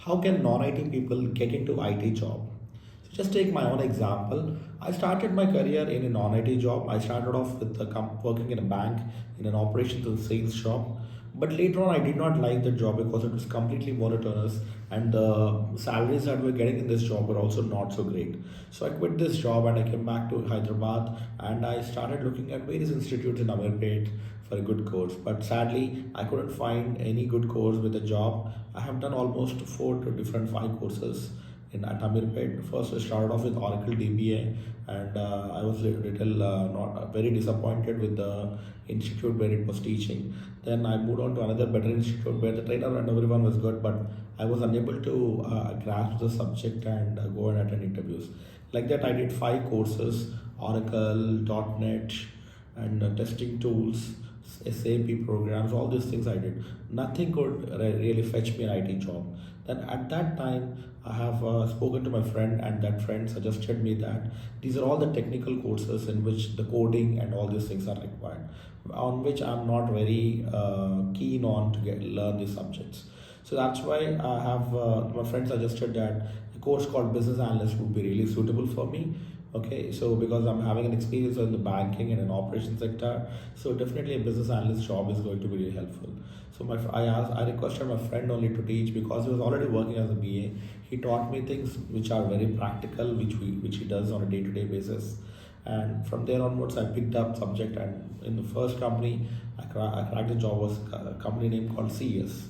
how can non-IT people get into IT job? So just take my own example. I started my career in a non-IT job. I started off with working in a bank in an operations and sales job. But later on, I did not like the job because it was completely monotonous and the salaries that we're getting in this job were also not so great. So I quit this job and I came back to Hyderabad and I started looking at various institutes in Amirpet for a good course. But sadly, I couldn't find any good course with a job. I have done almost four to different five courses in at Amirpet. First, I started off with Oracle DBA, and I was a little not very disappointed with the institute where it was teaching. Then I moved on to another better institute where the trainer and everyone was good, but I was unable to grasp the subject and go and attend interviews. Like that, I did five courses: Oracle, .NET, and testing tools, SAP programs, all these things I did. Nothing could really fetch me an IT job. Then at that time, I have spoken to my friend, and that friend suggested me that these are all the technical courses in which the coding and all these things are required, on which I'm not very keen on to learn these subjects. So that's why I have my friend suggested that a course called business analyst would be really suitable for me. Okay, so because I'm having an experience in the banking and an operation sector, so definitely a business analyst job is going to be really helpful. So I requested my friend only to teach because he was already working as a BA. He taught me things which are very practical, which he does on a day-to-day basis. And from there onwards, I picked up subject. And in the first company, I cracked the job was a company name called CES.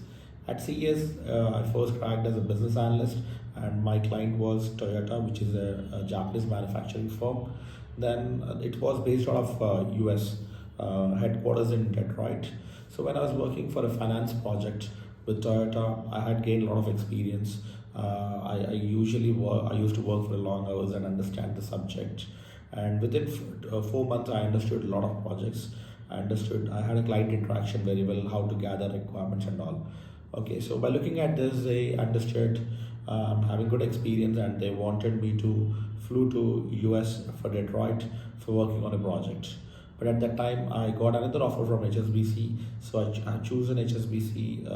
At CES, I first cracked as a business analyst, and my client was Toyota, which is a Japanese manufacturing firm. Then it was based out of US, headquarters in Detroit. So when I was working for a finance project with Toyota, I had gained a lot of experience. I usually work. I used to work for long hours and understand the subject. And within 4 months, I understood a lot of projects. I had a client interaction very well, how to gather requirements and all. Okay, so by looking at this, they understood I'm having good experience, and they wanted me to flew to US for Detroit for working on a project. But at that time, I got another offer from HSBC, so I chose an HSBC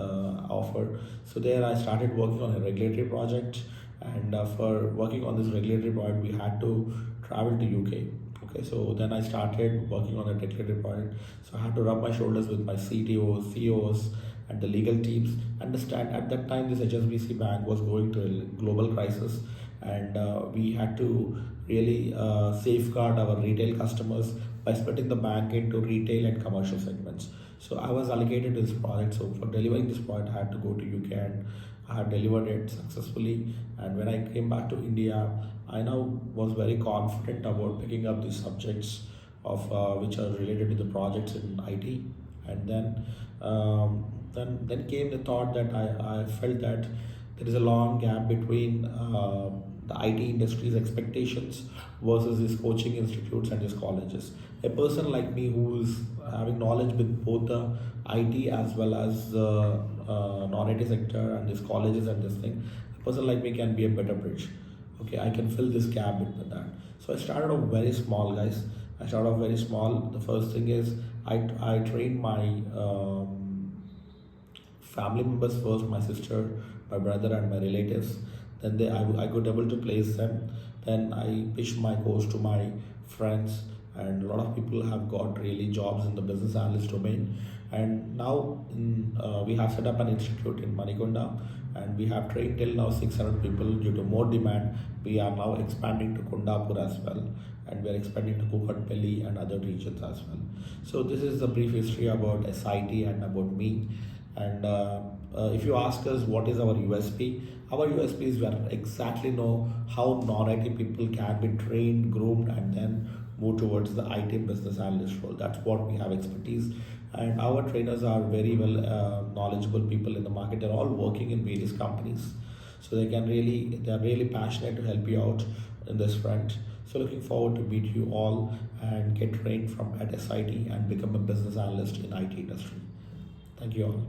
offer. So there, I started working on a regulatory project, and for working on this regulatory project, we had to travel to UK. Okay, so then I started working on a regulatory project. So I had to rub my shoulders with my CTOs, CEOs, and the legal teams. Understand at that time this HSBC bank was going through a global crisis, and we had to really safeguard our retail customers by splitting the bank into retail and commercial segments. So I was allocated to this project. So for delivering this project, I had to go to UK, and I have delivered it successfully. And when I came back to India, I now was very confident about picking up these subjects of which are related to the projects in IT. And then came the thought that I felt that there is a long gap between the IT industry's expectations versus these coaching institutes and these colleges. A person like me who is having knowledge with both the IT as well as the non-IT sector and these colleges and this thing, a person like me can be a better bridge. Okay, I can fill this gap between that. So I started off very small, guys. I started off very small. The first thing is I trained my family members first, my sister, my brother, and my relatives. Then I got able to place them. Then I pitched my course to my friends, and a lot of people have got really jobs in the business analyst domain. And now we have set up an institute in Manikonda, and we have trained till now 600 people. Due to more demand, we are now expanding to Kundapur as well, and we are expanding to Kukatpally and other regions as well. So this is the brief history about SIT and about me. And if you ask us what is our USP, our USP is we exactly know how non-IT people can be trained, groomed, and then move towards the IT business analyst role. That's what we have expertise. And our trainers are very well knowledgeable people in the market. They're all working in various companies. So they're really passionate to help you out in this front. So looking forward to meet you all and get trained from at SIT and become a business analyst in IT industry. Thank you all.